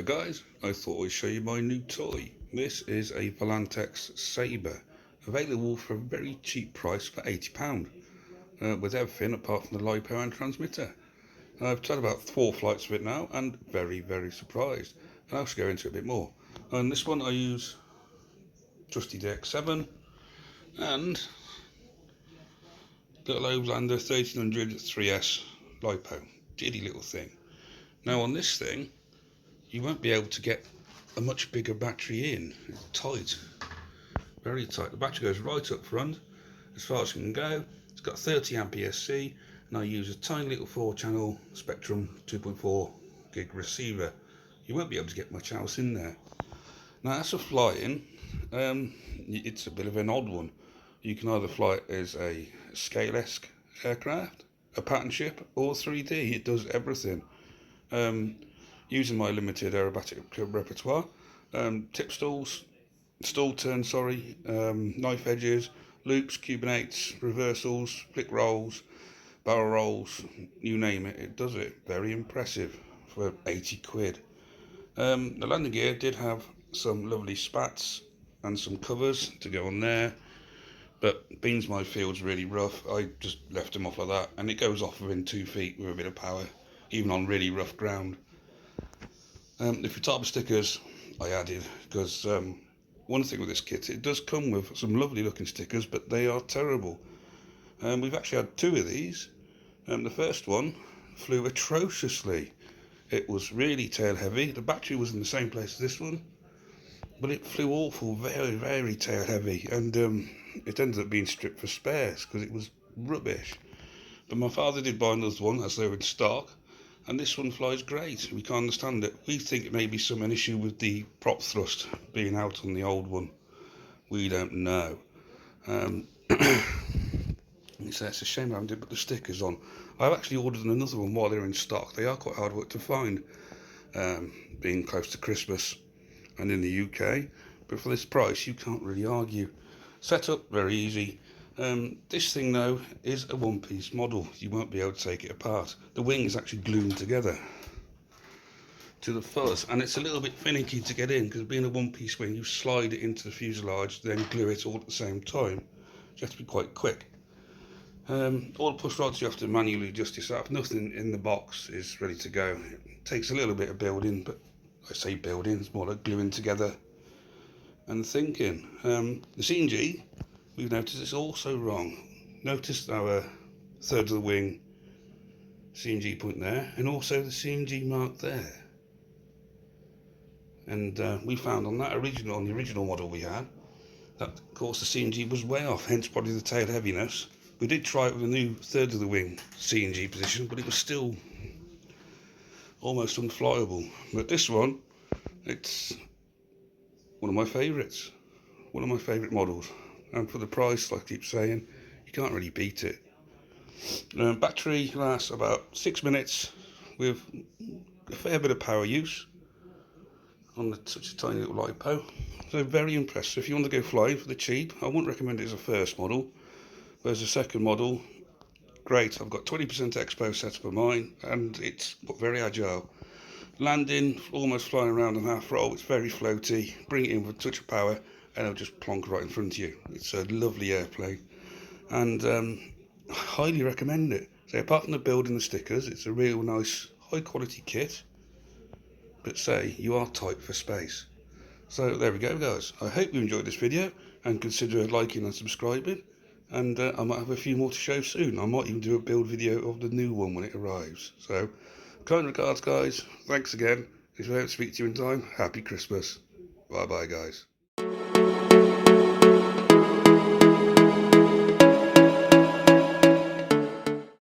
Hello guys, I thought I'd show you my new toy. This is a Volantex Saber, available for a very cheap price for £80, with everything apart from the LiPo and transmitter. I've done about 4 flights of it now and very surprised. And I'll go into it a bit more. On this one I use trusty DX7 and little Overlander 1300 3S LiPo, giddy little thing. Now on this thing you won't be able to get a much bigger battery in. It's tight, very tight. The battery goes right up front as far as it can go. It's got 30 amp ESC and I use a tiny little 4-channel Spectrum 2.4 gig receiver. You won't be able to get much else in there. Now as for flying, it's a bit of an odd one. You can either fly it as a scale-esque aircraft, a pattern ship, or 3D. It does everything. Using my limited aerobatic repertoire, tip stalls, stall turns, knife edges, loops, cubinates, reversals, flick rolls, barrel rolls, you name it, it does it. Very impressive for 80 quid. The landing gear did have some lovely spats and some covers to go on there, but beans my field's really rough, I just left them off like that, and it goes off within 2 feet with a bit of power, even on really rough ground. The few type of stickers I added, because one thing with this kit, it does come with some lovely looking stickers, but they are terrible. We've actually had 2 of these. The first one flew atrociously. It was really tail heavy. The battery was in the same place as this one, but it flew awful, very tail heavy, and it ended up being stripped for spares because it was rubbish. But my father did buy another one as they were in stock, and this one flies great. We can't understand it. We think it may be an issue with the prop thrust being out on the old one. We don't know. It's a shame I haven't put the stickers on. I've actually ordered another one while they're in stock. They are quite hard work to find, being close to Christmas and in the UK. But for this price, you can't really argue. Setup, very easy. This thing though is a one-piece model. You won't be able to take it apart. The wing is actually glued together to the fuzz, and it's a little bit finicky to get in because being a one-piece wing, you slide it into the fuselage, then glue it all at the same time. You have to be quite quick. All the push rods you have to manually adjust yourself. Nothing in the box is ready to go. It takes a little bit of building, but I say building, it's more like gluing together and thinking. The CNG, we've noticed it's also wrong. Notice our third of the wing CNG point there, and also the CNG mark there. And we found on the original model we had, that of course the CNG was way off, hence probably the tail heaviness. We did try it with a new third of the wing CNG position, but it was still almost unflyable. But this one, it's one of my favourites, one of my favourite models, and for the price, like I keep saying, you can't really beat it. Battery lasts about 6 minutes with a fair bit of power use on such a tiny little LiPo. So very impressive. If you want to go flying for the cheap, I wouldn't recommend it as a first model. Whereas the second model, great. I've got 20% expo set up of mine, and it's very agile. Landing, almost flying around on half roll, it's very floaty. Bring it in with a touch of power and it'll just plonk right in front of you. It's a lovely airplane, and I highly recommend it. So apart from the build and the stickers, it's a real nice high quality kit, but say you are tight for space. So there we go guys, I hope you enjoyed this video and consider liking and subscribing, and I might have a few more to show soon. I might even do a build video of the new one when it arrives. So kind regards guys, thanks again. If I don't speak to you in time, happy Christmas. Bye bye guys.